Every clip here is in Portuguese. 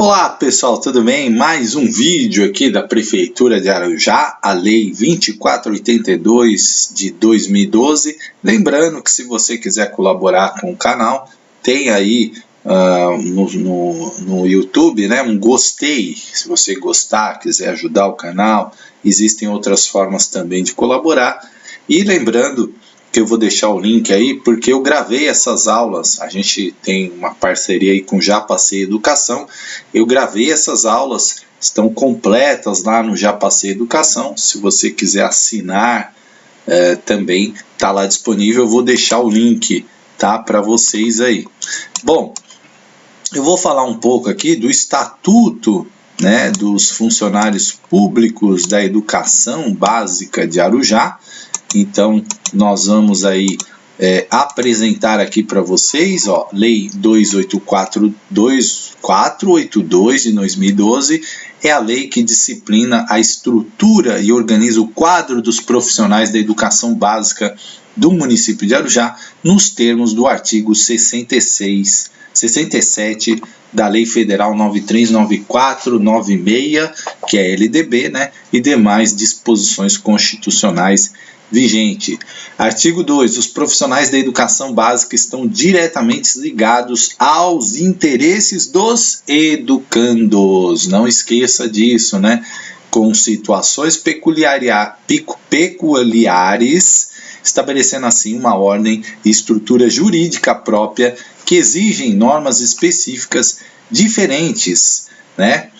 Olá pessoal, tudo bem? Mais um vídeo aqui da Prefeitura de Arujá, a Lei 2482 de 2012. Lembrando que se você quiser colaborar com o canal, tem aí no YouTube, né, um gostei. Se você gostar, quiser ajudar o canal, existem outras formas também de colaborar. E lembrando que eu vou deixar o link aí, porque eu gravei essas aulas, a gente tem uma parceria aí com Já Passei Educação, eu gravei essas aulas, estão completas lá no Já Passei Educação, se você quiser assinar também está lá disponível, eu vou deixar o link, tá, para vocês aí. Bom, eu vou falar um pouco aqui do Estatuto, né, dos Funcionários Públicos da Educação Básica de Arujá. Então, nós vamos aí apresentar aqui para vocês, ó, Lei 482 de 2012, é a lei que disciplina a estrutura e organiza o quadro dos profissionais da educação básica do município de Arujá, nos termos do artigo 67 da Lei Federal 939496, que é a LDB, né, e demais disposições constitucionais vigente. Artigo 2. Os profissionais da educação básica estão diretamente ligados aos interesses dos educandos. Não esqueça disso, né? Com situações peculiares, estabelecendo assim uma ordem e estrutura jurídica própria que exigem normas específicas diferentes, né?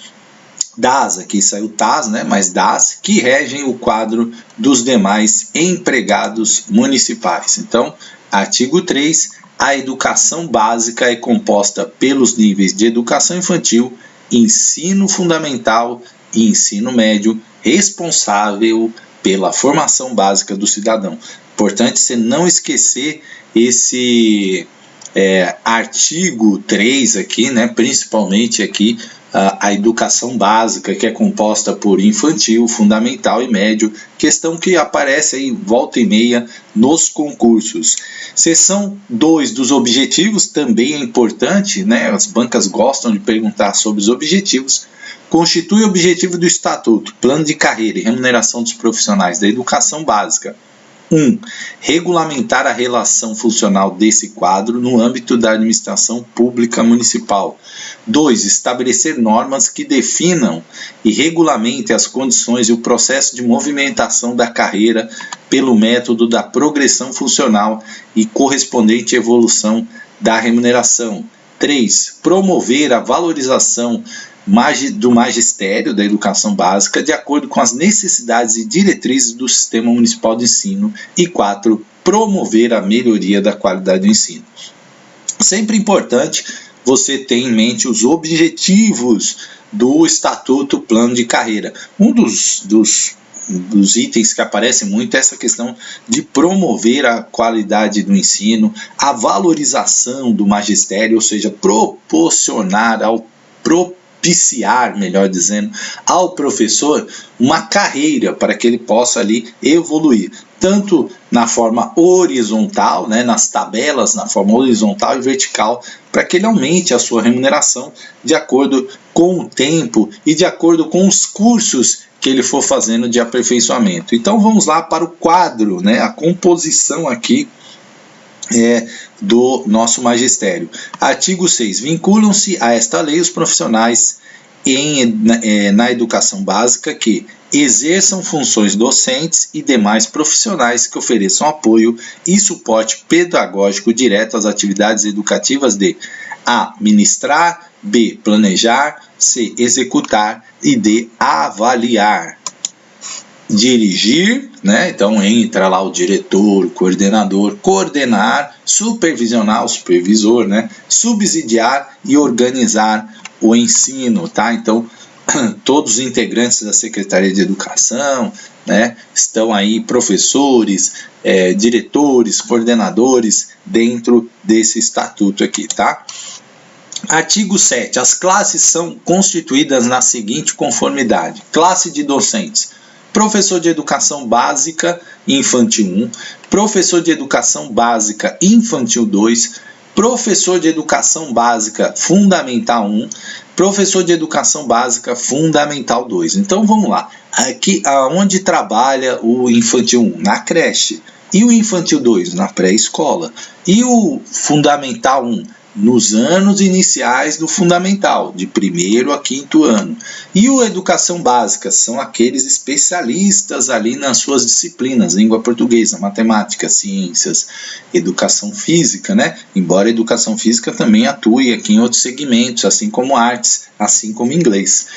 Das, aqui saiu TAS, né, mas das, que regem o quadro dos demais empregados municipais. Então, artigo 3, a educação básica é composta pelos níveis de educação infantil, ensino fundamental e ensino médio, responsável pela formação básica do cidadão. Importante você não esquecer esse artigo 3 aqui, né, principalmente aqui, a educação básica, que é composta por infantil, fundamental e médio, questão que aparece aí volta e meia nos concursos. Seção 2 dos objetivos também é importante, né? As bancas gostam de perguntar sobre os objetivos. Constitui o objetivo do Estatuto, plano de carreira e remuneração dos profissionais da educação básica. 1. Regulamentar a relação funcional desse quadro no âmbito da administração pública municipal. 2. Estabelecer normas que definam e regulamentem as condições e o processo de movimentação da carreira pelo método da progressão funcional e correspondente evolução da remuneração. 3. Promover a valorização do magistério da educação básica de acordo com as necessidades e diretrizes do sistema municipal de ensino. E 4. Promover a melhoria da qualidade do ensino. Sempre importante você ter em mente os objetivos do Estatuto Plano de Carreira. Um dos itens que aparecem muito é essa questão de promover a qualidade do ensino, a valorização do magistério, ou seja, propiciar, melhor dizendo, ao professor uma carreira para que ele possa ali evoluir, tanto na forma horizontal, né, nas tabelas, na forma horizontal e vertical, para que ele aumente a sua remuneração de acordo com o tempo e de acordo com os cursos que ele for fazendo de aperfeiçoamento. Então vamos lá para o quadro, né, a composição aqui do nosso magistério. Artigo 6. Vinculam-se a esta lei os profissionais na educação básica que exerçam funções docentes e demais profissionais que ofereçam apoio e suporte pedagógico direto às atividades educativas de A. Ministrar, B. Planejar, C. Executar e D. Avaliar. Dirigir, né? Então entra lá o diretor, o coordenador, coordenar, supervisionar, o supervisor, né? Subsidiar e organizar o ensino, tá? Então todos os integrantes da Secretaria de Educação, né, estão aí, professores, diretores, coordenadores dentro desse estatuto aqui, tá? Artigo 7. As classes são constituídas na seguinte conformidade: classe de docentes, professor de educação básica infantil 1, professor de educação básica infantil 2, professor de educação básica fundamental 1, professor de educação básica fundamental 2. Então vamos lá, aqui aonde trabalha o infantil 1? Na creche. E o infantil 2? Na pré-escola. E o fundamental 1? Nos anos iniciais do fundamental, de 1º a 5º ano. E o educação básica são aqueles especialistas ali nas suas disciplinas, língua portuguesa, matemática, ciências, educação física, né? Embora a educação física também atue aqui em outros segmentos, assim como artes, assim como inglês.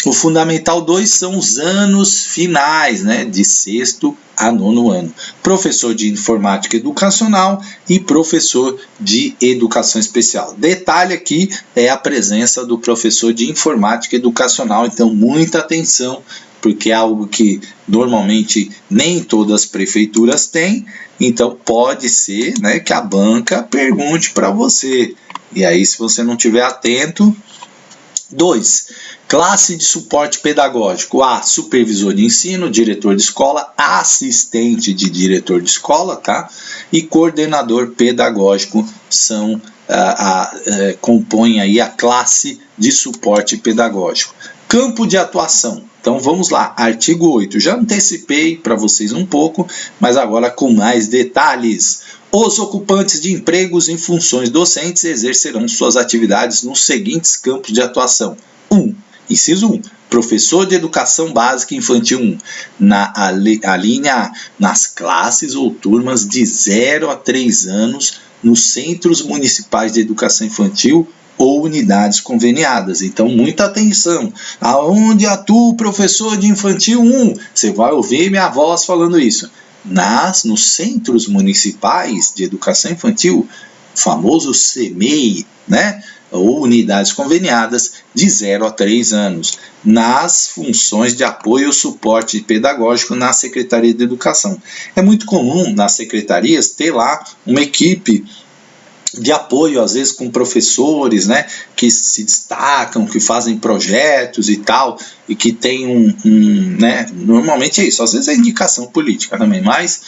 O Fundamental 2 são os anos finais, né, de 6º a 9º ano. Professor de Informática Educacional e professor de Educação Especial. Detalhe aqui é a presença do professor de Informática Educacional, então muita atenção, porque é algo que normalmente nem todas as prefeituras têm, então pode ser, né, que a banca pergunte para você. E aí, se você não estiver atento... 2. Classe de suporte pedagógico. A. Supervisor de ensino, diretor de escola, assistente de diretor de escola, tá? E coordenador pedagógico são compõem aí a classe de suporte pedagógico. Campo de atuação. Então vamos lá, artigo 8. Já antecipei para vocês um pouco, mas agora com mais detalhes. Os ocupantes de empregos em funções docentes exercerão suas atividades nos seguintes campos de atuação. 1. Inciso 1. Professor de Educação Básica Infantil 1. A linha A. Nas classes ou turmas de 0 a 3 anos nos Centros Municipais de Educação Infantil ou unidades conveniadas. Então, muita atenção. Aonde atua o professor de Infantil 1? Você vai ouvir minha voz falando isso. Nos Centros Municipais de Educação Infantil, famoso CMEI, né? Ou unidades conveniadas de 0 a 3 anos, nas funções de apoio e suporte pedagógico na Secretaria de Educação. É muito comum nas secretarias ter lá uma equipe de apoio, às vezes com professores, né, que se destacam, que fazem projetos e tal, e que tem né, normalmente é isso, às vezes é indicação política também, mas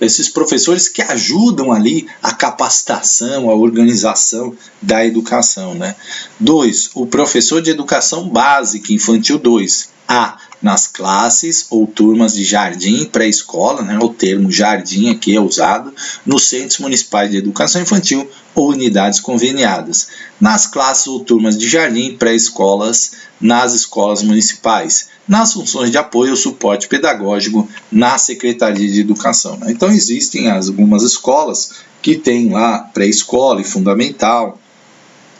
esses professores que ajudam ali a capacitação, a organização da educação, né. 2. O professor de educação básica, infantil 2. A. Nas classes ou turmas de jardim pré-escola, né, o termo jardim aqui é usado, nos centros municipais de educação infantil ou unidades conveniadas. Nas classes ou turmas de jardim pré-escolas, nas escolas municipais. Nas funções de apoio ou suporte pedagógico na Secretaria de Educação. Né? Então existem algumas escolas que têm lá pré-escola e fundamental.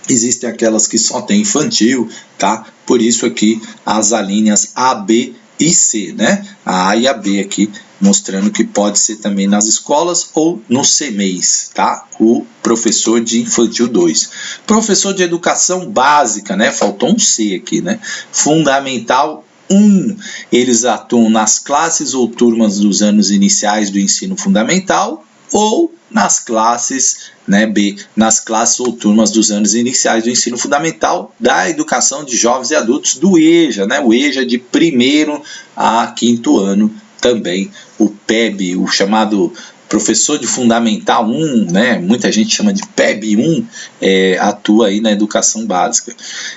Existem aquelas que só tem infantil, tá? Por isso aqui as alíneas A, B e C, né? A A e a B aqui mostrando que pode ser também nas escolas ou nos CMEIs, tá? O professor de infantil 2. Professor de educação básica, né? Faltou um C aqui, né? Fundamental 1. Eles atuam nas classes ou turmas dos anos iniciais do ensino fundamental ou nas classes, né, B, nas classes ou turmas dos anos iniciais do ensino fundamental da educação de jovens e adultos do EJA, né, o EJA de 1º a 5º ano também, o PEB, o chamado professor de fundamental 1, né, muita gente chama de PEB 1, atua aí na educação básica.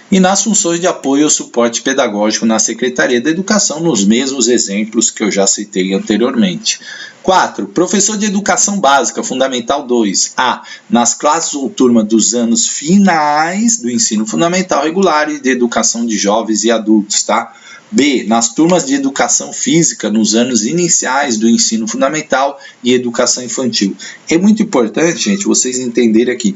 E nas funções de apoio ou suporte pedagógico na Secretaria da Educação, nos mesmos exemplos que eu já citei anteriormente. 4. Professor de Educação Básica, Fundamental 2. A. Nas classes ou turma dos anos finais do ensino fundamental regular e de educação de jovens e adultos, tá? B. Nas turmas de educação física nos anos iniciais do ensino fundamental e educação infantil. É muito importante, gente, vocês entenderem aqui.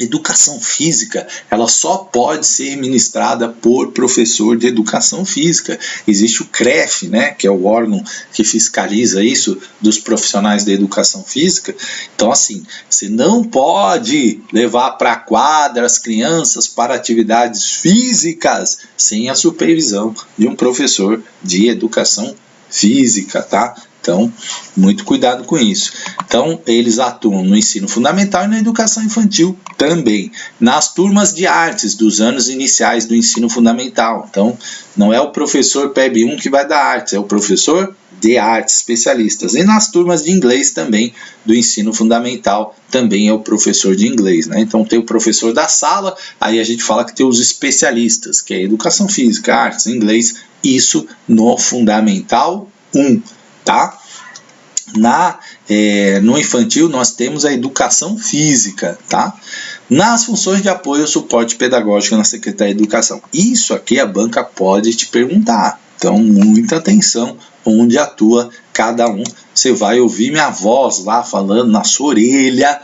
Educação física, ela só pode ser ministrada por professor de educação física. Existe o CREF, né, que é o órgão que fiscaliza isso dos profissionais da educação física. Então, assim, você não pode levar para a quadra as crianças para atividades físicas sem a supervisão de um professor de educação física, tá? Então, muito cuidado com isso. Então, eles atuam no ensino fundamental e na educação infantil também. Nas turmas de artes dos anos iniciais do ensino fundamental. Então, não é o professor PEB 1 que vai dar artes, é o professor de artes especialistas. E nas turmas de inglês também, do ensino fundamental, também é o professor de inglês, né? Então tem o professor da sala, aí a gente fala que tem os especialistas, que é educação física, artes, inglês, isso no Fundamental 1, tá? No infantil nós temos a educação física, tá? Nas funções de apoio ao suporte pedagógico na Secretaria de Educação. Isso aqui a banca pode te perguntar, então muita atenção onde atua cada um. Você vai ouvir minha voz lá falando na sua orelha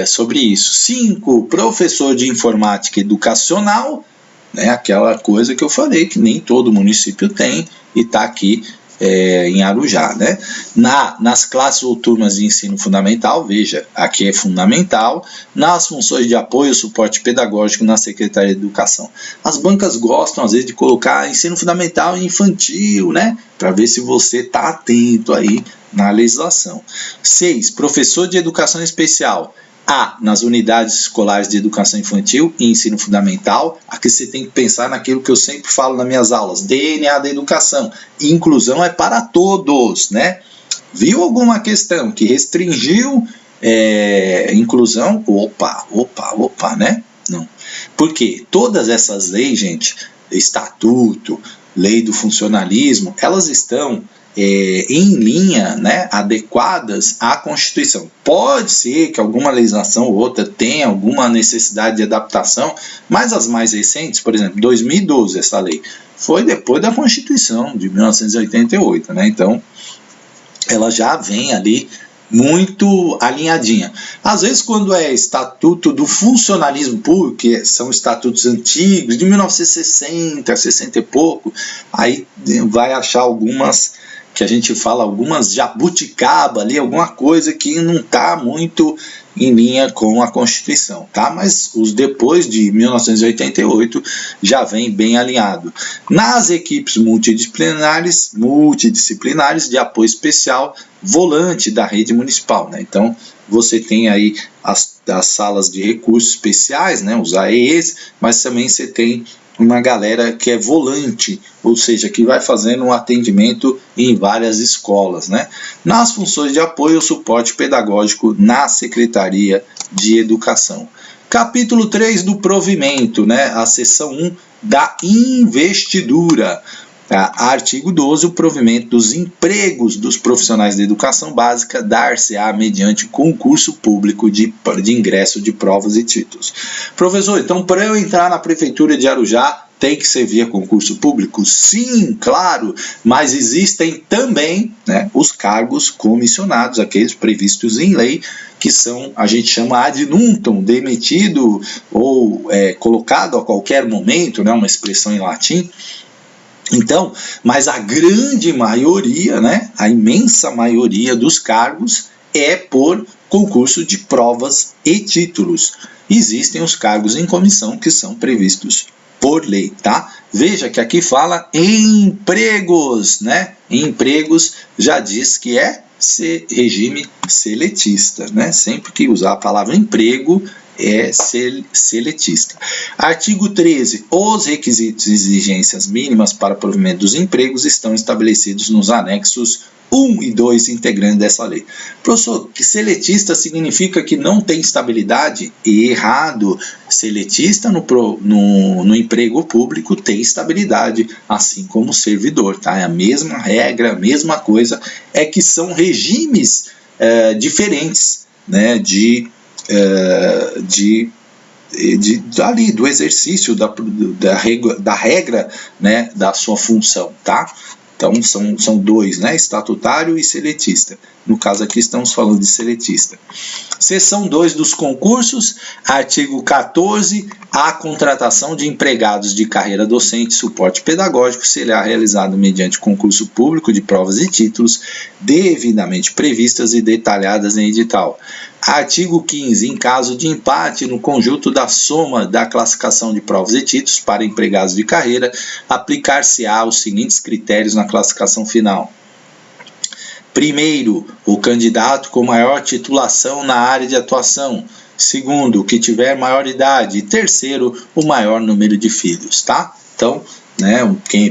sobre isso. 5, professor de informática educacional, né? Aquela coisa que eu falei que nem todo município tem e está aqui em Arujá, né? Nas classes ou turmas de ensino fundamental, veja, aqui é fundamental, nas funções de apoio e suporte pedagógico na Secretaria de Educação. As bancas gostam, às vezes, de colocar ensino fundamental e infantil, né? Para ver se você está atento aí na legislação. 6, professor de educação especial. Nas unidades escolares de educação infantil e ensino fundamental, aqui você tem que pensar naquilo que eu sempre falo nas minhas aulas, DNA da educação, inclusão é para todos, né? Viu alguma questão que restringiu inclusão? Opa, né? Não. Porque todas essas leis, gente, estatuto, lei do funcionalismo, elas estão em linha, né, adequadas à Constituição. Pode ser que alguma legislação ou outra tenha alguma necessidade de adaptação, mas as mais recentes, por exemplo, 2012, essa lei, foi depois da Constituição de 1988, né? Então, ela já vem ali muito alinhadinha. Às vezes, quando é estatuto do funcionalismo público, que são estatutos antigos, de 1960, 60 e pouco, aí vai achar algumas que a gente fala, algumas jabuticaba ali, alguma coisa que não está muito em linha com a Constituição, tá? Mas os depois de 1988 já vem bem alinhado. Nas equipes multidisciplinares de apoio especial, volante da rede municipal, né? Então, você tem aí as salas de recursos especiais, né? Os AEs, mas também você tem uma galera que é volante, ou seja, que vai fazendo um atendimento em várias escolas, né? Nas funções de apoio ao suporte pedagógico na Secretaria de Educação. Capítulo 3 do provimento, né? A seção 1 da investidura. Artigo 12, o provimento dos empregos dos profissionais da educação básica dar-se-á mediante concurso público de ingresso de provas e títulos. Professor, então para eu entrar na Prefeitura de Arujá, tem que ser via concurso público? Sim, claro, mas existem também, né, os cargos comissionados, aqueles previstos em lei, que são, a gente chama ad nutum, demitido ou colocado a qualquer momento, né, uma expressão em latim. Então, mas a grande maioria, né, a imensa maioria dos cargos é por concurso de provas e títulos. Existem os cargos em comissão que são previstos por lei, tá? Veja que aqui fala empregos, né? Empregos já diz que é regime seletista, né? Sempre que usar a palavra emprego é seletista. Artigo 13. Os requisitos e exigências mínimas para provimento dos empregos estão estabelecidos nos anexos 1 e 2 integrantes dessa lei. Professor, que seletista significa que não tem estabilidade? Errado. Seletista no emprego público tem estabilidade, assim como o servidor, tá? É a mesma regra, a mesma coisa, é que são regimes diferentes, né, ali do exercício da regra, né, da sua função, tá? Então são dois, né, estatutário e seletista. No caso aqui estamos falando de seletista. Seção 2 dos concursos, artigo 14, a contratação de empregados de carreira docente e suporte pedagógico será realizada mediante concurso público de provas e títulos devidamente previstas e detalhadas em edital. Artigo 15. Em caso de empate no conjunto da soma da classificação de provas e títulos para empregados de carreira, aplicar-se-á os seguintes critérios na classificação final. Primeiro, o candidato com maior titulação na área de atuação. segundo, o que tiver maior idade, e terceiro, o maior número de filhos, tá? Então, né,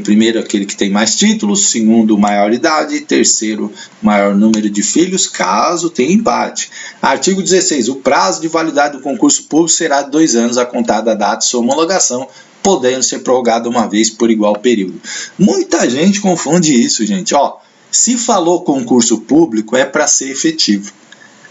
primeiro aquele que tem mais títulos, segundo, maior idade, terceiro, maior número de filhos, caso tenha empate. Artigo 16. O prazo de validade do concurso público será de 2 anos a contar da data de sua homologação, podendo ser prorrogado uma vez por igual período. Muita gente confunde isso, gente. Se falou concurso público, é para ser efetivo.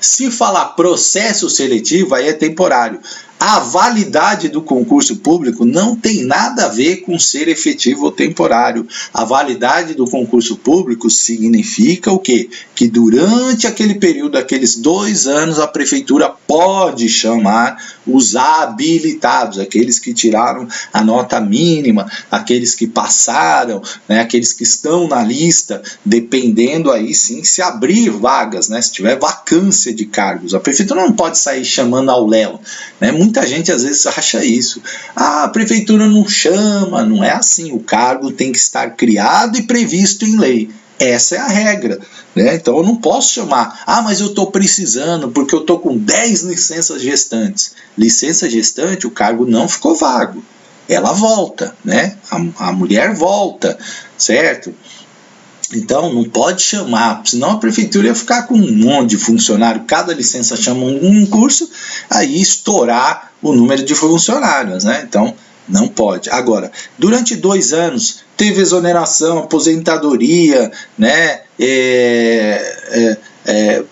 Se falar processo seletivo, aí é temporário. A validade do concurso público não tem nada a ver com ser efetivo ou temporário. A validade do concurso público significa o quê? Que durante aquele período, aqueles 2 anos, a prefeitura pode chamar os habilitados, aqueles que tiraram a nota mínima, aqueles que passaram, né, aqueles que estão na lista, dependendo aí sim, se abrir vagas, né, se tiver vacância de cargos. A prefeitura não pode sair chamando ao léu, né? Muita gente às vezes acha isso. A prefeitura não chama, não é assim. O cargo tem que estar criado e previsto em lei. Essa é a regra, né? Então eu não posso chamar, mas eu estou precisando porque eu estou com 10 licenças gestantes. Licença gestante, o cargo não ficou vago. Ela volta, né? A mulher volta, certo? Então não pode chamar, senão a prefeitura ia ficar com um monte de funcionário, cada licença chama um curso, aí estourar o número de funcionários, né? Então não pode. Agora, durante 2 anos teve exoneração, aposentadoria, né?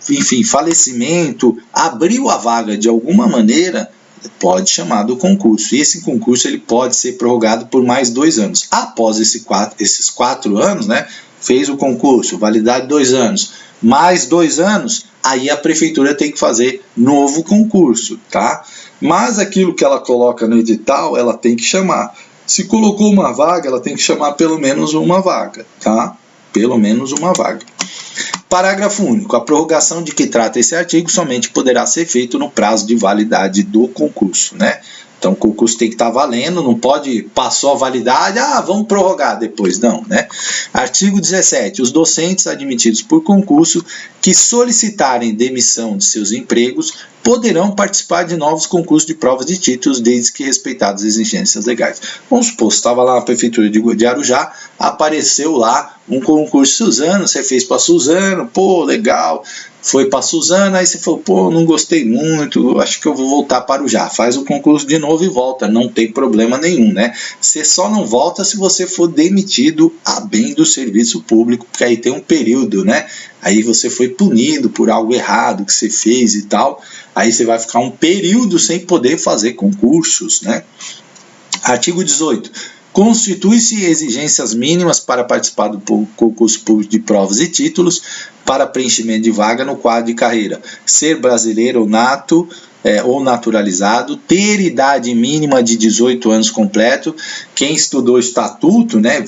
Enfim, falecimento, abriu a vaga de alguma maneira, pode chamar do concurso. E esse concurso ele pode ser prorrogado por mais 2 anos. Após esses 4 anos, né? Fez o concurso, validade 2 anos, mais 2 anos, aí a prefeitura tem que fazer novo concurso, tá? Mas aquilo que ela coloca no edital, ela tem que chamar. Se colocou uma vaga, ela tem que chamar pelo menos uma vaga, tá? Pelo menos uma vaga. Parágrafo único. A prorrogação de que trata esse artigo somente poderá ser feito no prazo de validade do concurso, né? Então o concurso tem que estar valendo, não pode, passou a validade, vamos prorrogar depois, não, né? Artigo 17. Os docentes admitidos por concurso que solicitarem demissão de seus empregos poderão participar de novos concursos de provas de títulos, desde que respeitadas as exigências legais. Vamos supor, você estava lá na prefeitura de Arujá, apareceu lá um concurso Suzano, você fez para Suzano, legal, foi para Suzano, aí você falou, não gostei muito, acho que eu vou voltar para Arujá. Faz o concurso de novo e volta, não tem problema nenhum, né? Você só não volta se você for demitido a bem do serviço público, porque aí tem um período, né? Aí você foi punido por algo errado que você fez e tal, aí você vai ficar um período sem poder fazer concursos, né? Artigo 18. Constitui-se exigências mínimas para participar do concurso público de provas e títulos para preenchimento de vaga no quadro de carreira. Ser brasileiro ou nato ou naturalizado, ter idade mínima de 18 anos completo. Quem estudou estatuto, né,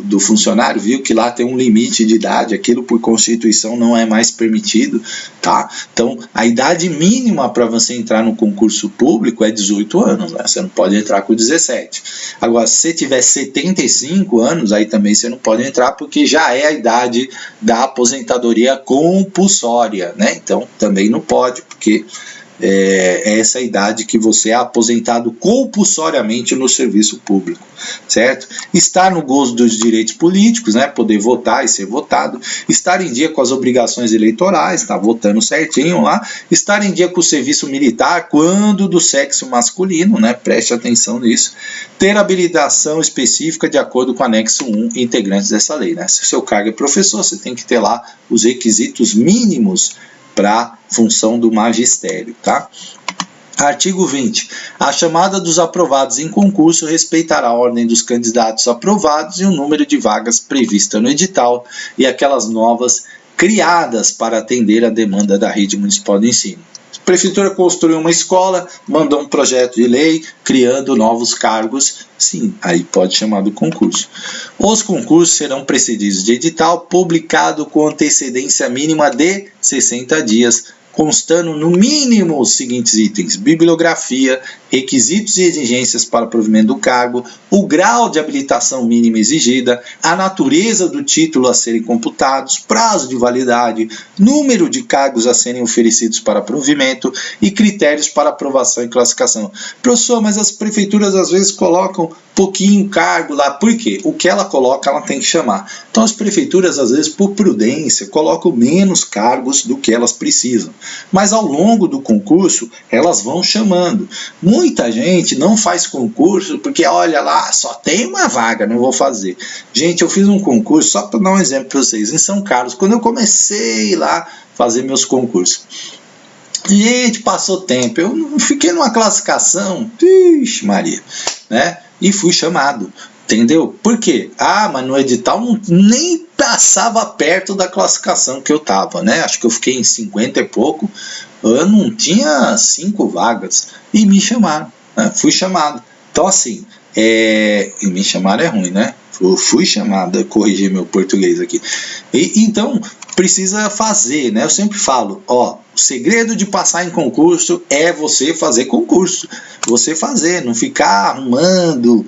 do funcionário, viu que lá tem um limite de idade, aquilo por Constituição não é mais permitido, tá? Então, a idade mínima para você entrar no concurso público é 18 anos, né? Você não pode entrar com 17. Agora, se você tiver 75 anos, aí também você não pode entrar, porque já é a idade da aposentadoria compulsória, né? Então, também não pode, porque é essa idade que você é aposentado compulsoriamente no serviço público, certo? Estar no gozo dos direitos políticos, né? Poder votar e ser votado, estar em dia com as obrigações eleitorais, tá votando certinho lá, estar em dia com o serviço militar quando do sexo masculino, né? Preste atenção nisso, ter habilitação específica de acordo com o anexo 1, integrantes dessa lei, né? Se o seu cargo é professor, você tem que ter lá os requisitos mínimos para função do magistério, tá? Artigo 20. A chamada dos aprovados em concurso respeitará a ordem dos candidatos aprovados e o número de vagas prevista no edital e aquelas novas criadas para atender a demanda da rede municipal de ensino. A prefeitura construiu uma escola, mandou um projeto de lei criando novos cargos, sim, aí pode chamar do concurso. Os concursos serão precedidos de edital publicado com antecedência mínima de 60 dias constando no mínimo os seguintes itens: bibliografia, requisitos e exigências para provimento do cargo, o grau de habilitação mínima exigida, a natureza do título a serem computados, prazo de validade, número de cargos a serem oferecidos para provimento e critérios para aprovação e classificação. Professor, mas as prefeituras às vezes colocam pouquinho cargo lá. Por quê? O que ela coloca, ela tem que chamar. Então as prefeituras, às vezes, por prudência, colocam menos cargos do que elas precisam. Mas ao longo do concurso, elas vão chamando. Muita gente não faz concurso porque, olha lá, só tem uma vaga, não vou fazer. Gente, eu fiz um concurso, só para dar um exemplo para vocês, em São Carlos, quando eu comecei lá a fazer meus concursos. Gente, passou tempo, eu fiquei numa classificação, ixi Maria, né? E fui chamado, entendeu? Por quê? Ah, mas no edital nem passava perto da classificação que eu tava, né? Acho que eu fiquei em 50 e pouco, eu não tinha 5 vagas e me chamaram, né? Fui chamado. Então assim, e me chamaram é ruim, né? Eu fui chamado, corrigir meu português aqui. Então, precisa fazer, né? Eu sempre falo, ó, o segredo de passar em concurso é você fazer concurso. Você fazer, não ficar arrumando,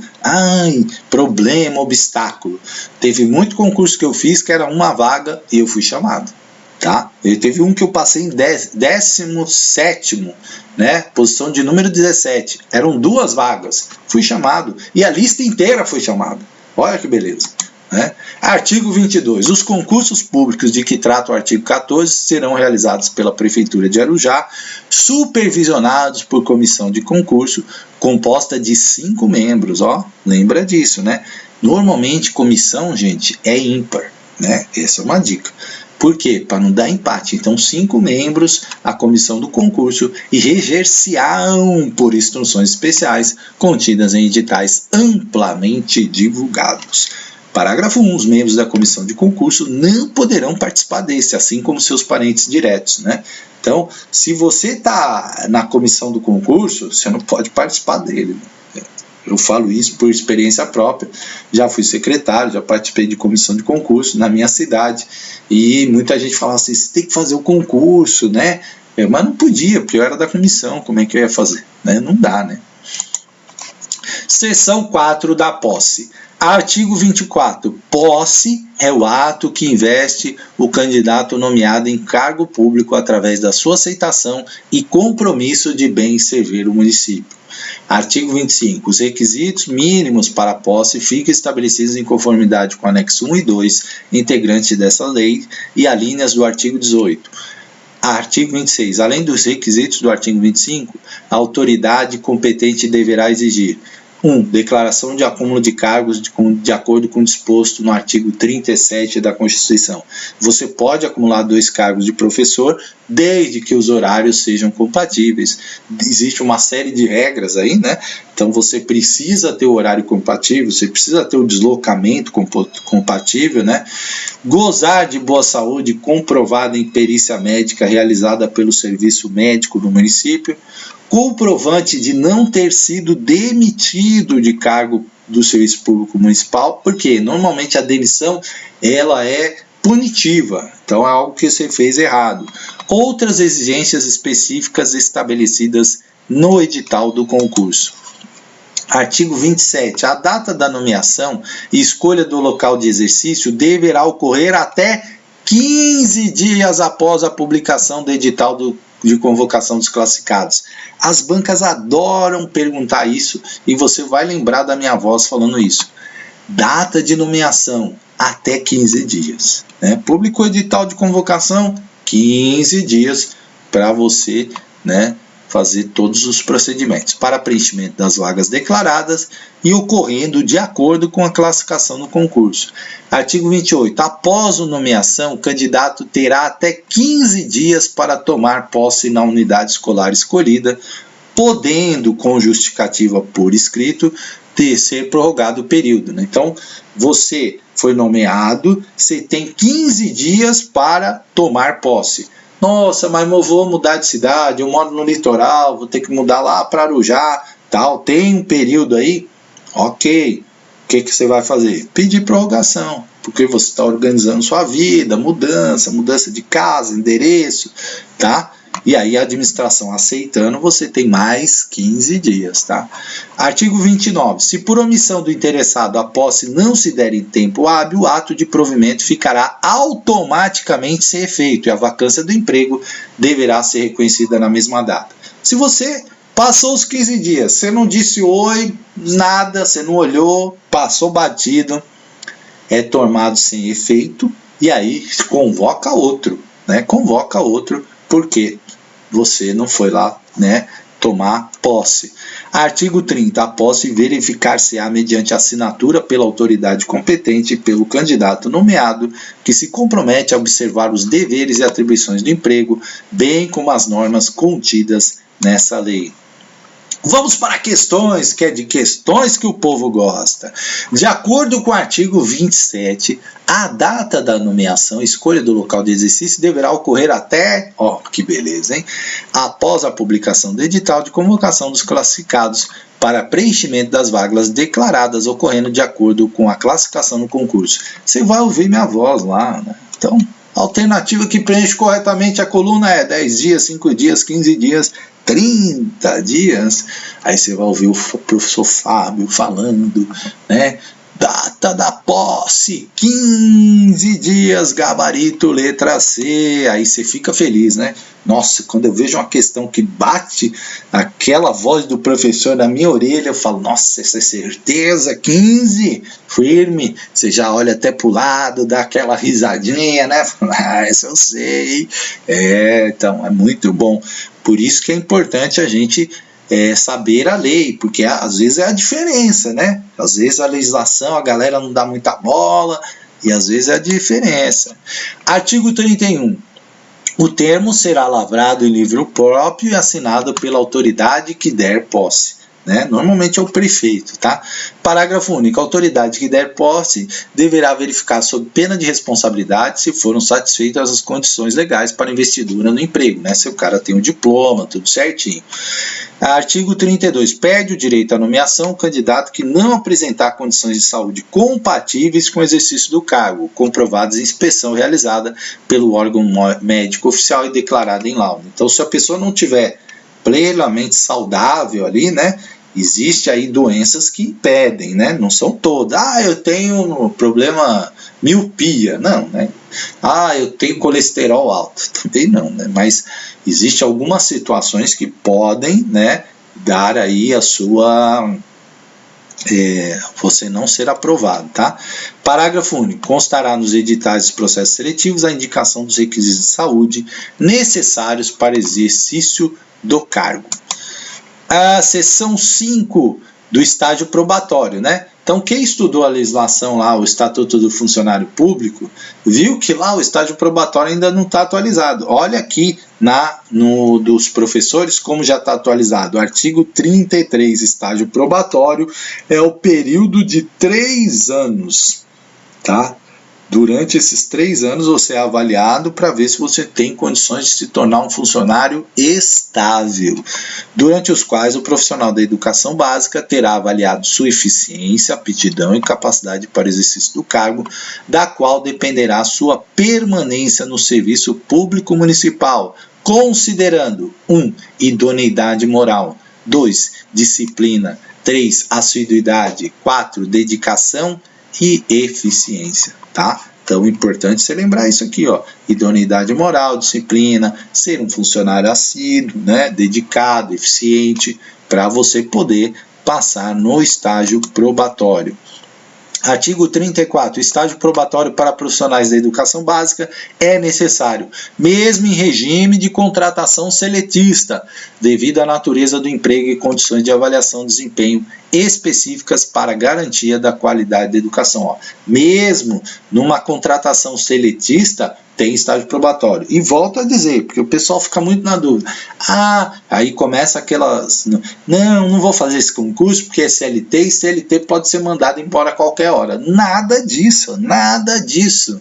problema, obstáculo. Teve muito concurso que eu fiz que era uma vaga e eu fui chamado. Tá? E teve um que eu passei em 17º, né? Posição de número 17. Eram 2 vagas. Fui chamado. E a lista inteira foi chamada. Olha que beleza. Né? Artigo 22. Os concursos públicos de que trata o artigo 14 serão realizados pela Prefeitura de Arujá, supervisionados por comissão de concurso, composta de 5 membros. Ó, lembra disso, né? Normalmente, comissão, gente, é ímpar. Né? Essa é uma dica. Por quê? Para não dar empate. Então, 5 membros, a comissão do concurso, e reger-se-ão por instruções especiais contidas em editais amplamente divulgados. Parágrafo 1. Os membros da comissão de concurso não poderão participar desse, assim como seus parentes diretos, né? Então, se você está na comissão do concurso, você não pode participar dele. Eu falo isso por experiência própria. Já fui secretário, já participei de comissão de concurso na minha cidade. E muita gente fala assim, você tem que fazer o concurso, né? Mas não podia, porque eu era da comissão, como é que eu ia fazer? Né? Não dá, né? Seção 4 da posse. Artigo 24. Posse é o ato que investe o candidato nomeado em cargo público através da sua aceitação e compromisso de bem servir o município. Artigo 25. Os requisitos mínimos para a posse ficam estabelecidos em conformidade com o anexo 1 e 2, integrantes dessa lei, e alíneas do artigo 18. Artigo 26. Além dos requisitos do artigo 25, a autoridade competente deverá exigir: 1. Declaração de acúmulo de cargos de acordo com o disposto no artigo 37 da Constituição. Você pode acumular 2 cargos de professor, desde que os horários sejam compatíveis. Existe uma série de regras aí, né? Então você precisa ter o horário compatível, você precisa ter o deslocamento compatível, né? Gozar de boa saúde comprovada em perícia médica realizada pelo serviço médico do município. Comprovante de não ter sido demitido de cargo do serviço público municipal, porque normalmente a demissão ela é punitiva, então é algo que você fez errado. Outras exigências específicas estabelecidas no edital do concurso. Artigo 27. A data da nomeação e escolha do local de exercício deverá ocorrer até 15 dias após a publicação do edital de convocação dos classificados. As bancas adoram perguntar isso e você vai lembrar da minha voz falando isso. Data de nomeação, até 15 dias. Né? Publicou edital de convocação, 15 dias para você, né, fazer todos os procedimentos para preenchimento das vagas declaradas e ocorrendo de acordo com a classificação do concurso. Artigo 28. Após a nomeação, o candidato terá até 15 dias para tomar posse na unidade escolar escolhida, podendo, com justificativa por escrito, ser prorrogado o período. Né? Então, você foi nomeado, você tem 15 dias para tomar posse. Nossa, mas eu vou mudar de cidade, eu moro no litoral, vou ter que mudar lá para Arujá, tal. Tem um período aí? Ok. O que você vai fazer? Pedir prorrogação, porque você está organizando sua vida, mudança de casa, endereço, tá? E aí a administração aceitando, você tem mais 15 dias, tá? Artigo 29. Se por omissão do interessado a posse não se der em tempo hábil, o ato de provimento ficará automaticamente sem efeito e a vacância do emprego deverá ser reconhecida na mesma data. Se você passou os 15 dias, você não disse oi, nada, você não olhou, passou batido, é tomado sem efeito e aí convoca outro, né? Convoca outro porque você não foi lá, né, tomar posse. Artigo 30. A posse verificar-se-á mediante assinatura pela autoridade competente e pelo candidato nomeado, que se compromete a observar os deveres e atribuições do emprego, bem como as normas contidas nessa lei. Vamos para questões, que é de questões que o povo gosta. De acordo com o artigo 27, a data da nomeação e escolha do local de exercício deverá ocorrer até, que beleza, hein? Após a publicação do edital de convocação dos classificados para preenchimento das vagas declaradas ocorrendo de acordo com a classificação no concurso. Você vai ouvir minha voz lá, né? Então, a alternativa que preenche corretamente a coluna é 10 dias, 5 dias, 15 dias, 30 dias. Aí você vai ouvir o professor Fábio falando, né? Data da posse, 15 dias, gabarito, letra C. Aí você fica feliz, né? Nossa, quando eu vejo uma questão que bate aquela voz do professor na minha orelha, eu falo, nossa, essa é certeza, 15, firme. Você já olha até pro lado, dá aquela risadinha, né? Essa eu sei. Então, é muito bom. Por isso que é importante a gente saber a lei, porque às vezes é a diferença, né? Às vezes a legislação, a galera não dá muita bola, e às vezes é a diferença. Artigo 31. O termo será lavrado em livro próprio e assinado pela autoridade que der posse. Né? Normalmente é o prefeito, tá? Parágrafo único. A autoridade que der posse deverá verificar sob pena de responsabilidade se foram satisfeitas as condições legais para investidura no emprego, né? Se o cara tem um diploma, tudo certinho. Artigo 32. Perde o direito à nomeação o candidato que não apresentar condições de saúde compatíveis com o exercício do cargo, comprovadas em inspeção realizada pelo órgão médico oficial e declarada em laudo. Então, se a pessoa não tiver plenamente saudável ali, né? Existe aí doenças que impedem, né? Não são todas. Eu tenho problema miopia. Não, né? Eu tenho colesterol alto. Também não, né? Mas existe algumas situações que podem, né, dar aí a sua... você não ser aprovado, tá? Parágrafo único. Constará nos editais dos processos seletivos a indicação dos requisitos de saúde necessários para exercício do cargo. A seção 5 do estágio probatório, né? Então, quem estudou a legislação lá, o Estatuto do Funcionário Público, viu que lá o estágio probatório ainda não está atualizado. Olha aqui no dos professores como já está atualizado. Artigo 33, estágio probatório é o período de 3 anos, tá? Durante esses 3 anos você é avaliado para ver se você tem condições de se tornar um funcionário estável, durante os quais o profissional da educação básica terá avaliado sua eficiência, aptidão e capacidade para o exercício do cargo, da qual dependerá a sua permanência no serviço público municipal, considerando 1. Idoneidade moral, 2. Disciplina, 3. Assiduidade, 4. Dedicação e eficiência, tá? Então é importante você lembrar isso aqui, ó. Idoneidade moral, disciplina, ser um funcionário assíduo, né, dedicado, eficiente, para você poder passar no estágio probatório. Artigo 34. O estágio probatório para profissionais da educação básica é necessário, mesmo em regime de contratação seletista, devido à natureza do emprego e condições de avaliação de desempenho específicas para a garantia da qualidade da educação. Mesmo numa contratação seletista, tem estágio probatório. E volto a dizer, porque o pessoal fica muito na dúvida. Aí começa aquelas... Não vou fazer esse concurso porque é CLT e CLT pode ser mandado embora a qualquer hora. Nada disso, nada disso.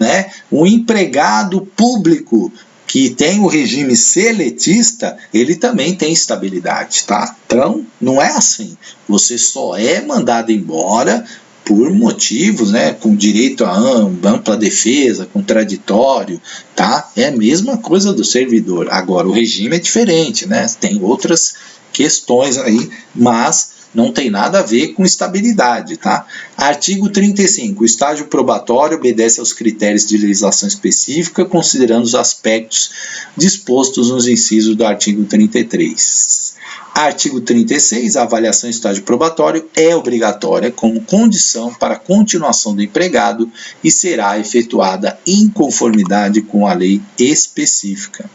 Né? O empregado público que tem o regime seletista, ele também tem estabilidade, tá? Então, não é assim. Você só é mandado embora por motivos, né, com direito a ampla defesa, contraditório, tá? É a mesma coisa do servidor. Agora, o regime é diferente, né? Tem outras questões aí, mas não tem nada a ver com estabilidade, tá? Artigo 35. O estágio probatório obedece aos critérios de legislação específica, considerando os aspectos dispostos nos incisos do artigo 33. Artigo 36. A avaliação em estágio probatório é obrigatória como condição para a continuação do empregado e será efetuada em conformidade com a lei específica.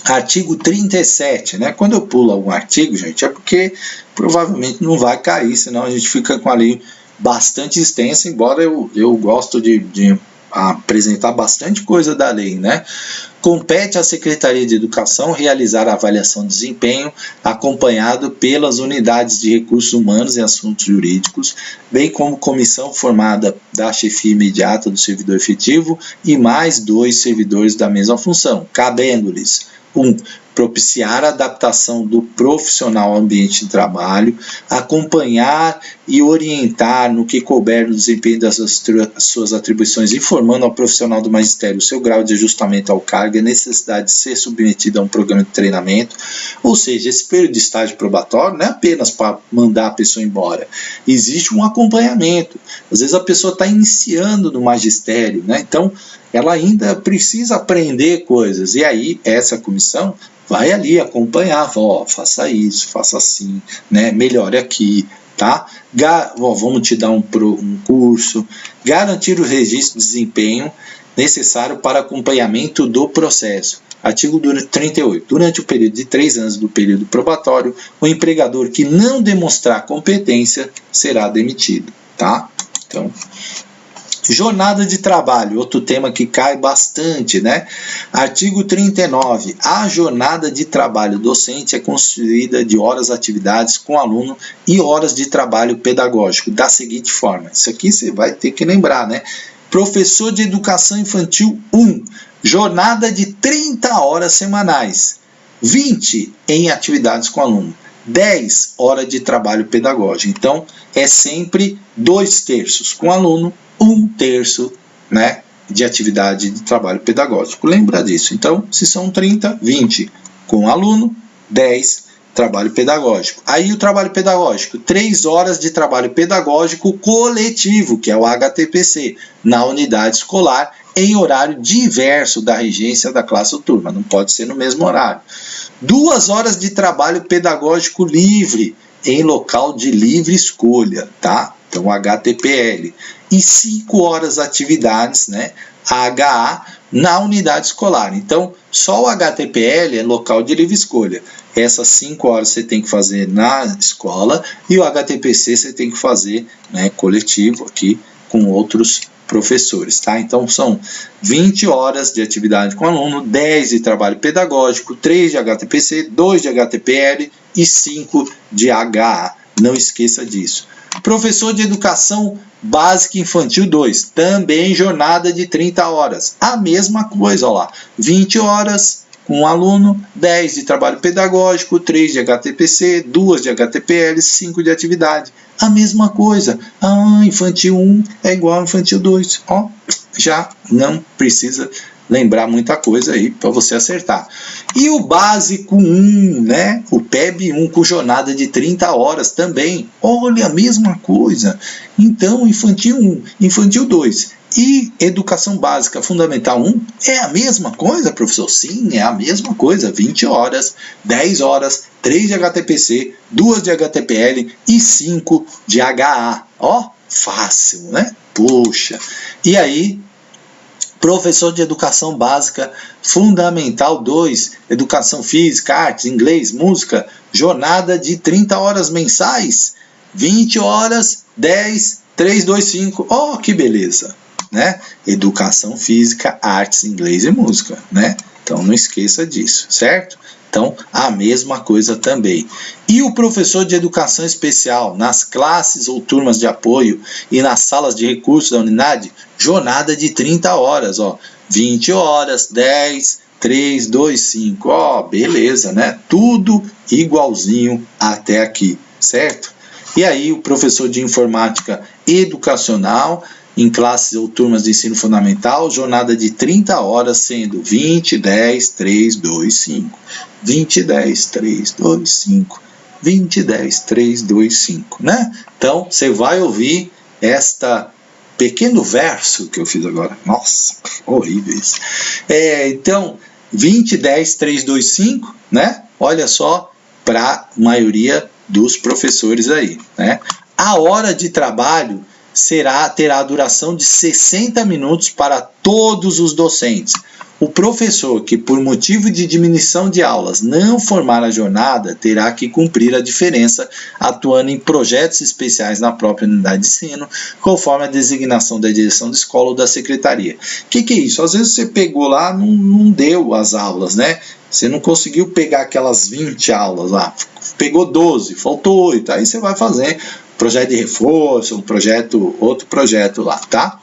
Artigo 37, né? Quando eu pulo algum artigo, gente, é porque provavelmente não vai cair, senão a gente fica com a lei bastante extensa, embora eu gosto de apresentar bastante coisa da lei, né? Compete à Secretaria de Educação realizar a avaliação de desempenho, acompanhado pelas unidades de recursos humanos e assuntos jurídicos, bem como comissão formada da chefia imediata do servidor efetivo e mais 2 servidores da mesma função, cabendo-lhes 1. Propiciar a adaptação do profissional ao ambiente de trabalho, acompanhar e orientar no que couber no desempenho das suas atribuições, informando ao profissional do magistério o seu grau de ajustamento ao cargo e a necessidade de ser submetido a um programa de treinamento. Ou seja, esse período de estágio probatório não é apenas para mandar a pessoa embora, existe um acompanhamento. Às vezes a pessoa está iniciando no magistério, né? Então ela ainda precisa aprender coisas, e aí essa comissão vai ali acompanhar, faça isso, faça assim, né? Melhore aqui, tá? Vamos te dar um curso, garantir o registro de desempenho necessário para acompanhamento do processo. Artigo 38. Durante o período de 3 anos do período probatório, o empregador que não demonstrar competência será demitido, tá? Então, jornada de trabalho, outro tema que cai bastante, né? Artigo 39. A jornada de trabalho docente é constituída de horas atividades com aluno e horas de trabalho pedagógico, da seguinte forma. Isso aqui você vai ter que lembrar, né? Professor de Educação Infantil 1, jornada de 30 horas semanais, 20 em atividades com aluno, 10 horas de trabalho pedagógico. Então, é sempre 2/3 com aluno, 1/3, né, de atividade de trabalho pedagógico. Lembra disso. Então, se são 30, 20 com aluno, 10 trabalho pedagógico. Aí o trabalho pedagógico, 3 horas de trabalho pedagógico coletivo, que é o HTPC, na unidade escolar, em horário diverso da regência da classe ou turma. Não pode ser no mesmo horário. 2 horas de trabalho pedagógico livre, em local de livre escolha, tá? Então, HTPL. E 5 horas atividades, né, HA, na unidade escolar. Então, só o HTPL é local de livre escolha. Essas 5 horas você tem que fazer na escola e o HTPC você tem que fazer, né, coletivo aqui com outros professores, tá? Então, são 20 horas de atividade com aluno, 10 de trabalho pedagógico, 3 de HTPC, 2 de HTPL e 5 de HA. Não esqueça disso. Professor de Educação Básica Infantil 2, também jornada de 30 horas. A mesma coisa, ó lá, 20 horas com aluno, 10 de trabalho pedagógico, 3 de HTPC, 2 de HTPL, 5 de atividade. A mesma coisa. Infantil 1 é igual a infantil 2. Ó, já não precisa lembrar muita coisa aí para você acertar. E o básico 1, né? O PEB 1 com jornada de 30 horas também. Olha, a mesma coisa. Então, infantil 1, infantil 2 e educação básica fundamental 1 é a mesma coisa, professor? Sim, é a mesma coisa. 20 horas, 10 horas, 3 de HTPC, 2 de HTPL e 5 de HA. Ó, fácil, né? Poxa. E aí, professor de Educação Básica Fundamental 2, Educação Física, Artes, Inglês, Música, jornada de 30 horas mensais, 20 horas, 10, 3, 2, 5. Ó, que beleza, né? Educação Física, Artes, Inglês e Música, né? Então não esqueça disso, certo? Então, a mesma coisa também. E o professor de Educação Especial, nas classes ou turmas de apoio e nas salas de recursos da unidade, jornada de 30 horas, ó. 20 horas, 10, 3, 2, 5. Ó, beleza, né? Tudo igualzinho até aqui, certo? E aí o professor de informática educacional, em classes ou turmas de ensino fundamental, jornada de 30 horas, sendo 20, 10, 3, 2, 5. 20, 10, 3, 2, 5. 20, 10, 3, 2, 5, né? Então, você vai ouvir esta pequeno verso que eu fiz agora. Nossa, horrível isso. Então, 20, 10, 3, 2, 5, né? Olha só, para a maioria dos professores aí, né? A hora de trabalho terá a duração de 60 minutos para todos os docentes. O professor que, por motivo de diminuição de aulas, não formar a jornada, terá que cumprir a diferença atuando em projetos especiais na própria unidade de ensino, conforme a designação da direção de escola ou da secretaria. O que é isso? Às vezes você pegou lá, não deu as aulas, né? Você não conseguiu pegar aquelas 20 aulas lá, pegou 12, faltou 8, aí você vai fazer projeto de reforço, outro projeto lá, tá?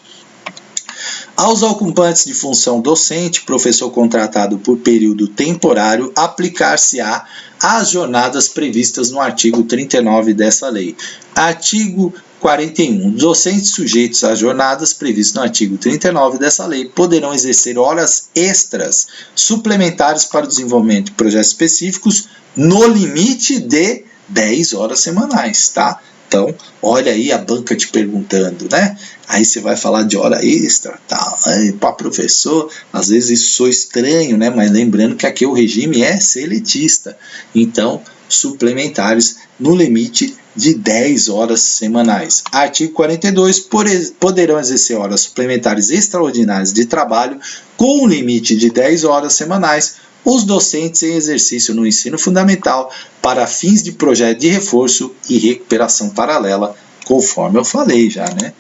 Aos ocupantes de função docente, professor contratado por período temporário, aplicar-se-á as jornadas previstas no artigo 39 dessa lei. Artigo 41. Docentes sujeitos às jornadas previstas no artigo 39 dessa lei poderão exercer horas extras suplementares para o desenvolvimento de projetos específicos no limite de 10 horas semanais, tá? Então, olha aí a banca te perguntando, né? Aí você vai falar de hora extra, tal. Para professor, às vezes isso soa estranho, né? Mas lembrando que aqui o regime é seletista. Então, suplementares no limite de 10 horas semanais. Artigo 42. Poderão exercer horas suplementares extraordinárias de trabalho com um limite de 10 horas semanais os docentes em exercício no ensino fundamental para fins de projeto de reforço e recuperação paralela, conforme eu falei já, né?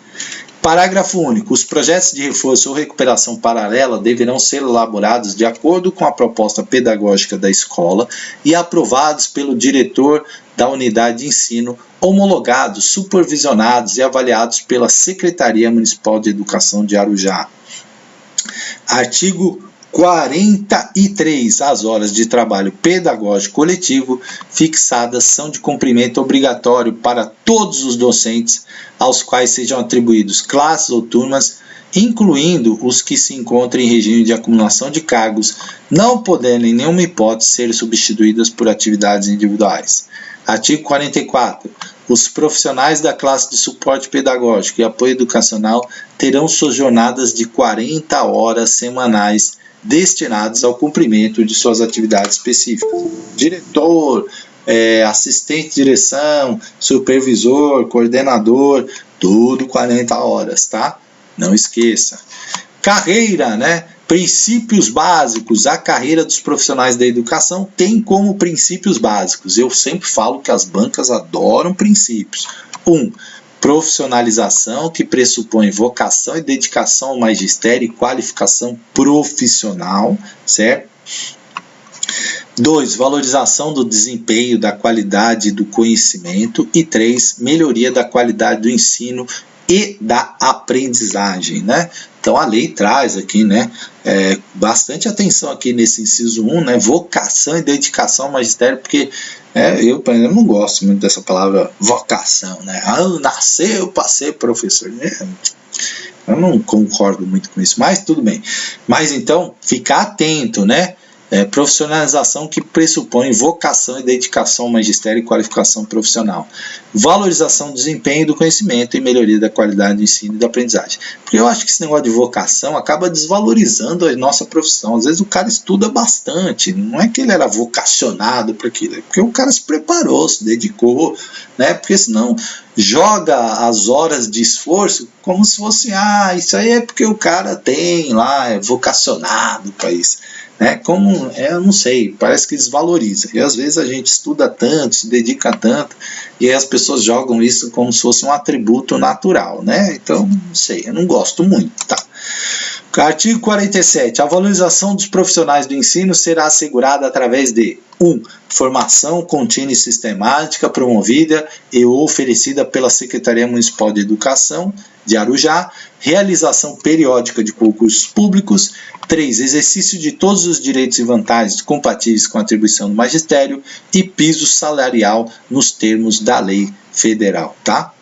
Parágrafo único. Os projetos de reforço ou recuperação paralela deverão ser elaborados de acordo com a proposta pedagógica da escola e aprovados pelo diretor da unidade de ensino, homologados, supervisionados e avaliados pela Secretaria Municipal de Educação de Arujá. Artigo 43. As horas de trabalho pedagógico coletivo fixadas são de cumprimento obrigatório para todos os docentes aos quais sejam atribuídos classes ou turmas, incluindo os que se encontrem em regime de acumulação de cargos, não podendo em nenhuma hipótese ser substituídas por atividades individuais. Artigo 44. Os profissionais da classe de suporte pedagógico e apoio educacional terão suas jornadas de 40 horas semanais destinados ao cumprimento de suas atividades específicas. Diretor, assistente de direção, supervisor, coordenador, tudo 40 horas, tá? Não esqueça. Carreira, né? Princípios básicos. A carreira dos profissionais da educação tem como princípios básicos. Eu sempre falo que as bancas adoram princípios. 1. Profissionalização, que pressupõe vocação e dedicação ao magistério e qualificação profissional, certo? 2. Valorização do desempenho, da qualidade do conhecimento. E 3. Melhoria da qualidade do ensino e da aprendizagem, né? Então a lei traz aqui, né, bastante atenção aqui nesse inciso 1, né, vocação e dedicação ao magistério, porque eu não gosto muito dessa palavra vocação, né? Nasceu para ser professor. Eu não concordo muito com isso, mas tudo bem. Mas então, ficar atento, né? Profissionalização que pressupõe vocação e dedicação ao magistério e qualificação profissional. Valorização do desempenho do conhecimento e melhoria da qualidade do ensino e da aprendizagem. Porque eu acho que esse negócio de vocação acaba desvalorizando a nossa profissão. Às vezes o cara estuda bastante, não é que ele era vocacionado para aquilo, é porque o cara se preparou, se dedicou, né? Porque senão joga as horas de esforço como se fosse, isso aí é porque o cara tem lá, é vocacionado para isso. Como, eu não sei, parece que desvaloriza. E às vezes a gente estuda tanto, se dedica tanto, e aí as pessoas jogam isso como se fosse um atributo natural, né? Então, não sei, eu não gosto muito, tá? Artigo 47. A valorização dos profissionais do ensino será assegurada através de 1. Formação contínua e sistemática promovida e oferecida pela Secretaria Municipal de Educação de Arujá, realização periódica de concursos públicos. 3. Exercício de todos os direitos e vantagens compatíveis com a atribuição do magistério e piso salarial nos termos da lei Federal, tá?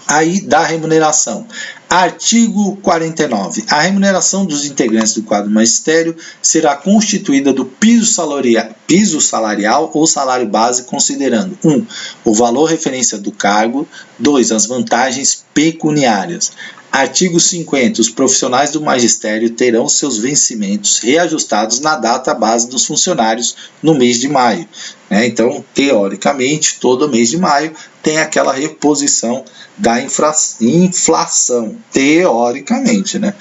Aí da remuneração. Artigo 49. A remuneração dos integrantes do quadro magistério será constituída do piso salarial ou salário base, considerando 1. O valor referência do cargo, 2. As vantagens pecuniárias. Artigo 50. Os profissionais do magistério terão seus vencimentos reajustados na data base dos funcionários no mês de maio. Então, teoricamente, todo mês de maio tem aquela reposição da inflação, teoricamente, né?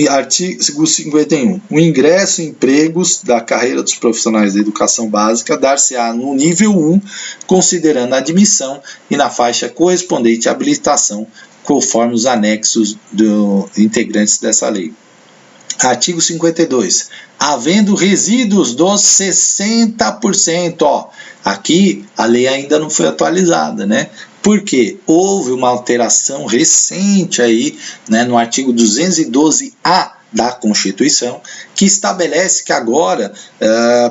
Artigo 51. O ingresso em empregos da carreira dos profissionais da educação básica dar-se-á no nível 1, considerando a admissão e na faixa correspondente à habilitação, conforme os anexos dos integrantes dessa lei. Artigo 52. Havendo resíduos dos 60%, aqui a lei ainda não foi atualizada, né? Porque houve uma alteração recente aí, né, no artigo 212A da Constituição, que estabelece que agora,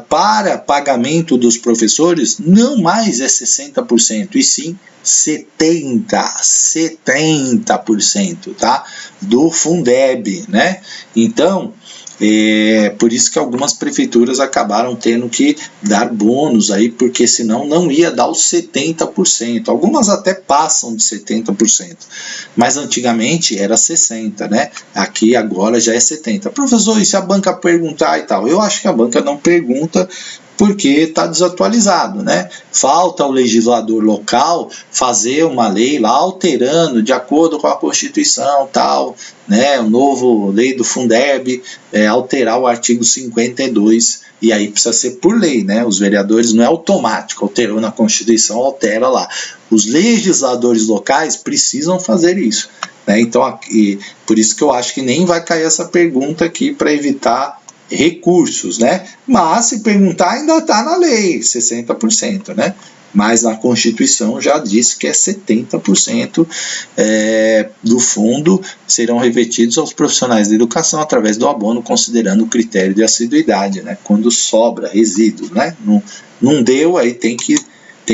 para pagamento dos professores, não mais é 60%, e sim 70%, tá? Do Fundeb, né? Então, por isso que algumas prefeituras acabaram tendo que dar bônus aí, porque senão não ia dar os 70%. Algumas até passam de 70%, mas antigamente era 60%, né? Aqui agora já é 70%. Professor, e se a banca perguntar e tal? Eu acho que a banca não pergunta, porque está desatualizado, né? Falta o legislador local fazer uma lei lá alterando de acordo com a Constituição, tal, né? O novo lei do Fundeb, alterar o artigo 52, e aí precisa ser por lei, né? Os vereadores não é automático, alterou na Constituição, altera lá. Os legisladores locais precisam fazer isso, né? Então, por isso que eu acho que nem vai cair essa pergunta aqui, para evitar recursos, né? Mas se perguntar, ainda está na lei, 60%, né? Mas na Constituição já diz que é 70% do fundo serão revertidos aos profissionais da educação através do abono, considerando o critério de assiduidade, né? Quando sobra resíduos, né? Não deu, aí tem que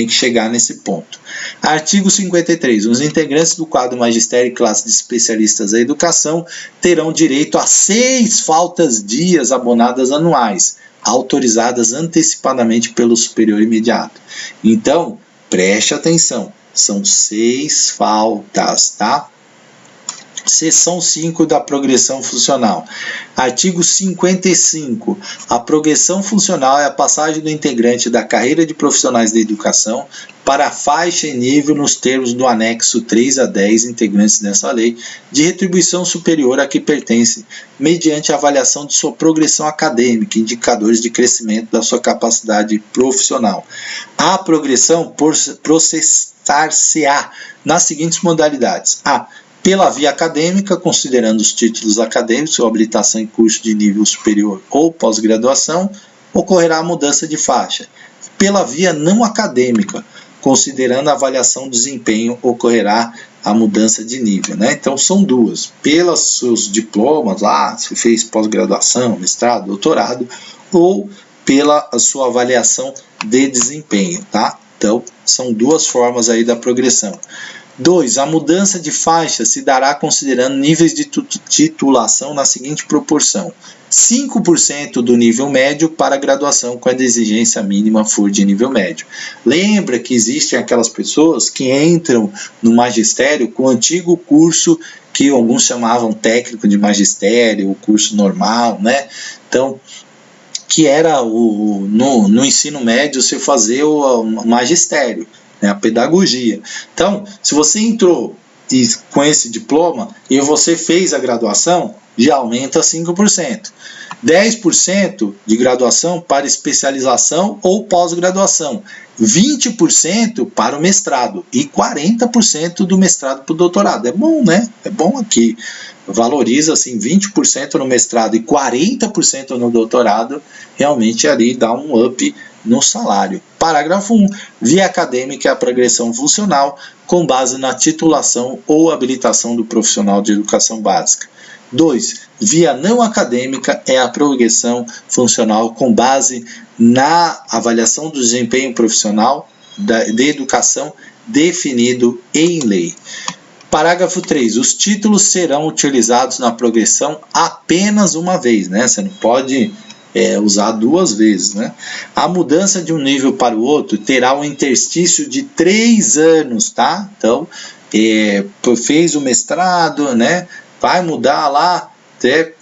chegar nesse ponto. Artigo 53. Os integrantes do quadro magistério e classe de especialistas da educação terão direito a 6 faltas dias abonadas anuais, autorizadas antecipadamente pelo superior imediato. Então, preste atenção, são 6 faltas, tá? Seção 5 da progressão funcional. Artigo 55. A progressão funcional é a passagem do integrante da carreira de profissionais da educação para a faixa e nível nos termos do anexo 3 a 10 integrantes dessa lei, de retribuição superior a que pertence, mediante a avaliação de sua progressão acadêmica, indicadores de crescimento da sua capacidade profissional. A progressão processar-se-á nas seguintes modalidades: a. Pela via acadêmica, considerando os títulos acadêmicos ou habilitação em curso de nível superior ou pós-graduação, ocorrerá a mudança de faixa. Pela via não acadêmica, considerando a avaliação do desempenho, ocorrerá a mudança de nível, né? Então são duas: pelos seus diplomas lá, se fez pós-graduação, mestrado, doutorado, ou pela sua avaliação de desempenho, tá? Então são duas formas aí da progressão. 2. A mudança de faixa se dará considerando níveis de titulação na seguinte proporção: 5% do nível médio para a graduação, quando a exigência mínima for de nível médio. Lembra que existem aquelas pessoas que entram no magistério com o antigo curso que alguns chamavam técnico de magistério, o curso normal, né? Então, que era no ensino médio você fazer o magistério, a pedagogia. Então, se você entrou com esse diploma e você fez a graduação, já aumenta 5%. 10% de graduação para especialização ou pós-graduação. 20% para o mestrado e 40% do mestrado para o doutorado. É bom, né? É bom aqui. Valoriza assim 20% no mestrado e 40% no doutorado, realmente ali dá um up no salário. Parágrafo 1. Via acadêmica é a progressão funcional com base na titulação ou habilitação do profissional de educação básica. 2. Via não acadêmica é a progressão funcional com base na avaliação do desempenho profissional de educação definido em lei. Parágrafo 3. Os títulos serão utilizados na progressão apenas uma vez, né? Você não pode usar duas vezes, né? A mudança de um nível para o outro terá um interstício de 3 anos, tá? Então, fez o mestrado, né? Vai mudar lá até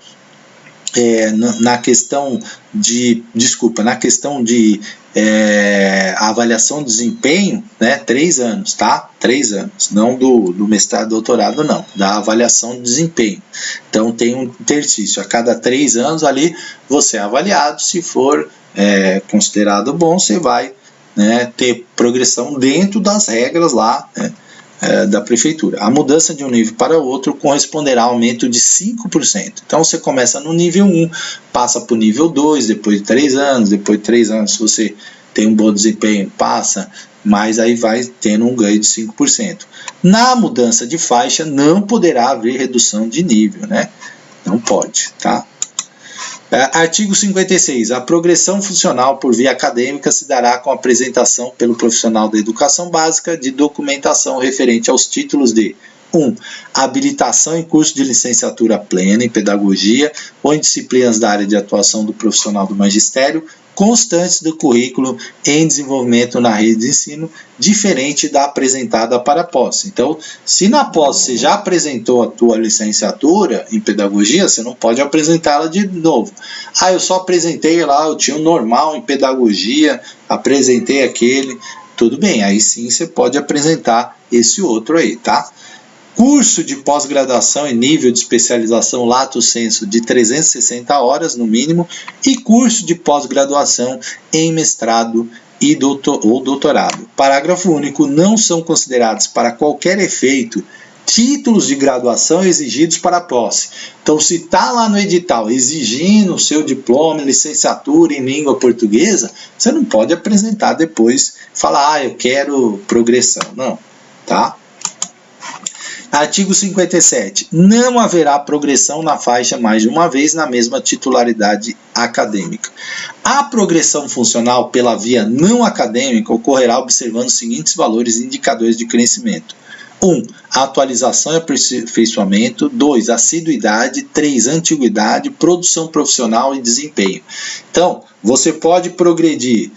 na questão de avaliação de desempenho, né, 3 anos, tá? 3 anos, não do mestrado e doutorado, não, da avaliação de desempenho. Então tem um interstício, a cada 3 anos ali você é avaliado, se for considerado bom, você vai, né, ter progressão dentro das regras lá, né, da prefeitura. A mudança de um nível para o outro corresponderá a aumento de 5%. Então você começa no nível 1, passa para o nível 2, depois de 3 anos, depois de 3 anos, se você tem um bom desempenho, passa, mas aí vai tendo um ganho de 5%. Na mudança de faixa, não poderá haver redução de nível, né? Não pode, tá? Artigo 56. A progressão funcional por via acadêmica se dará com a apresentação pelo profissional da educação básica de documentação referente aos títulos de 1. Habilitação em curso de licenciatura plena em pedagogia ou em disciplinas da área de atuação do profissional do magistério, constantes do currículo em desenvolvimento na rede de ensino, diferente da apresentada para a posse. Então, se na posse você já apresentou a tua licenciatura em pedagogia, você não pode apresentá-la de novo. Eu só apresentei lá, eu tinha um normal em pedagogia, apresentei aquele, tudo bem, aí sim você pode apresentar esse outro aí, tá? Curso de pós-graduação em nível de especialização lato sensu de 360 horas no mínimo e curso de pós-graduação em mestrado ou doutorado. Parágrafo único. Não são considerados para qualquer efeito títulos de graduação exigidos para a posse. Então, se está lá no edital exigindo o seu diploma, licenciatura em língua portuguesa, você não pode apresentar depois, falar, eu quero progressão. Não, tá? Artigo 57. Não haverá progressão na faixa mais de uma vez na mesma titularidade acadêmica. A progressão funcional pela via não acadêmica ocorrerá observando os seguintes valores e indicadores de crescimento. 1. Atualização e aperfeiçoamento. 2. Assiduidade. 3. Antiguidade, produção profissional e desempenho. Então, você pode progredir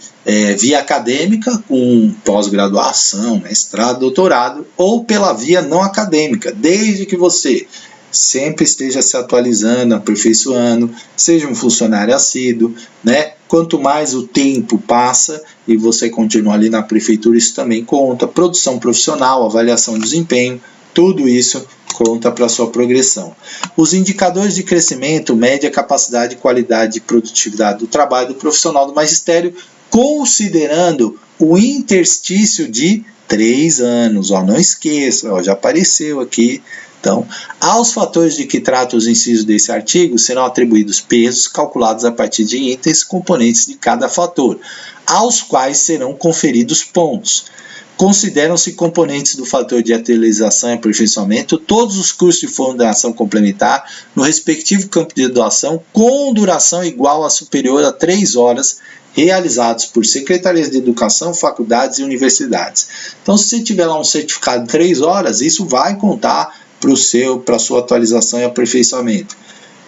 via acadêmica, com pós-graduação, mestrado, doutorado, ou pela via não acadêmica, desde que você sempre esteja se atualizando, aperfeiçoando, seja um funcionário assíduo, né? Quanto mais o tempo passa e você continua ali na prefeitura, isso também conta. Produção profissional, avaliação de desempenho, tudo isso conta para a sua progressão. Os indicadores de crescimento medem a capacidade, qualidade e produtividade do trabalho do profissional do magistério, considerando o interstício de 3 anos. Não esqueça, já apareceu aqui. Então, aos fatores de que trata os incisos desse artigo serão atribuídos pesos calculados a partir de itens componentes de cada fator, aos quais serão conferidos pontos. Consideram-se componentes do fator de atualização e aperfeiçoamento todos os cursos de formação complementar no respectivo campo de doação com duração igual a superior a 3 horas realizados por secretarias de educação, faculdades e universidades. Então, se você tiver lá um certificado de 3 horas, isso vai contar para a sua atualização e aperfeiçoamento.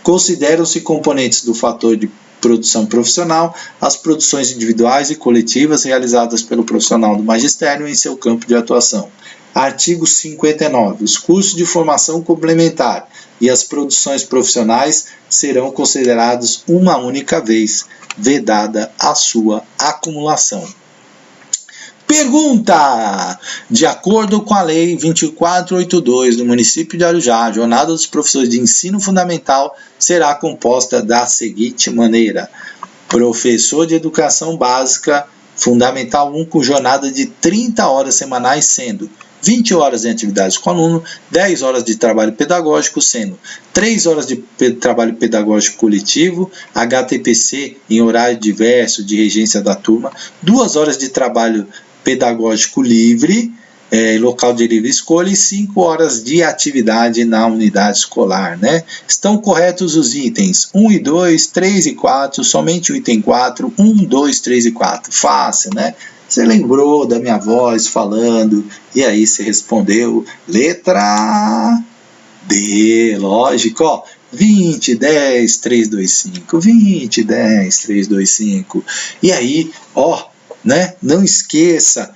Consideram-se componentes do fator de produção profissional as produções individuais e coletivas realizadas pelo profissional do magistério em seu campo de atuação. Artigo 59. Os cursos de formação complementar e as produções profissionais serão considerados uma única vez, vedada a sua acumulação. Pergunta! De acordo com a Lei 2482 do município de Arujá, a jornada dos professores de ensino fundamental será composta da seguinte maneira: professor de educação básica fundamental 1 com jornada de 30 horas semanais, sendo 20 horas de atividades com aluno, 10 horas de trabalho pedagógico, sendo 3 horas de trabalho pedagógico coletivo, HTPC em horário diverso de regência da turma, 2 horas de trabalho pedagógico livre, local de livre escolha, e 5 horas de atividade na unidade escolar, né? Estão corretos os itens 1 e 2, 3 e 4, somente o item 4, 1, 2, 3 e 4. Fácil, né? Você lembrou da minha voz falando, e aí você respondeu, letra D, lógico, ó. 20, 10, 3, 2, 5, 20, 10, 3, 2, 5. E aí, ó, né? Não esqueça,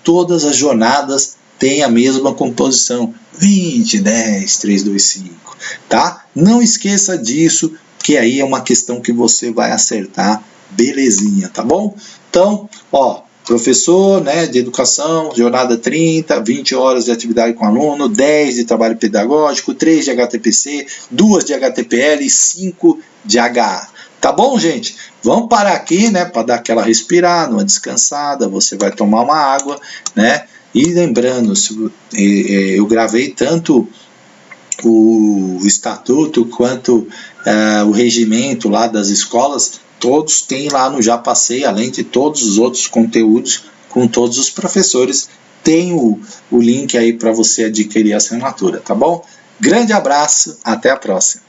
todas as jornadas têm a mesma composição. 20, 10, 3, 2, 5, tá? Não esqueça disso, que aí é uma questão que você vai acertar belezinha, tá bom? Então, ó, professor, né, de educação, jornada 30, 20 horas de atividade com aluno, 10 de trabalho pedagógico, 3 de HTPC, 2 de HTPL e 5 de HA. Tá bom, gente? Vamos parar aqui, né, para dar aquela respirada, uma descansada, você vai tomar uma água, né? E lembrando, eu gravei tanto o estatuto quanto o regimento lá das escolas, todos têm lá no Já Passei, além de todos os outros conteúdos com todos os professores, tem o link aí para você adquirir a assinatura, tá bom? Grande abraço, até a próxima.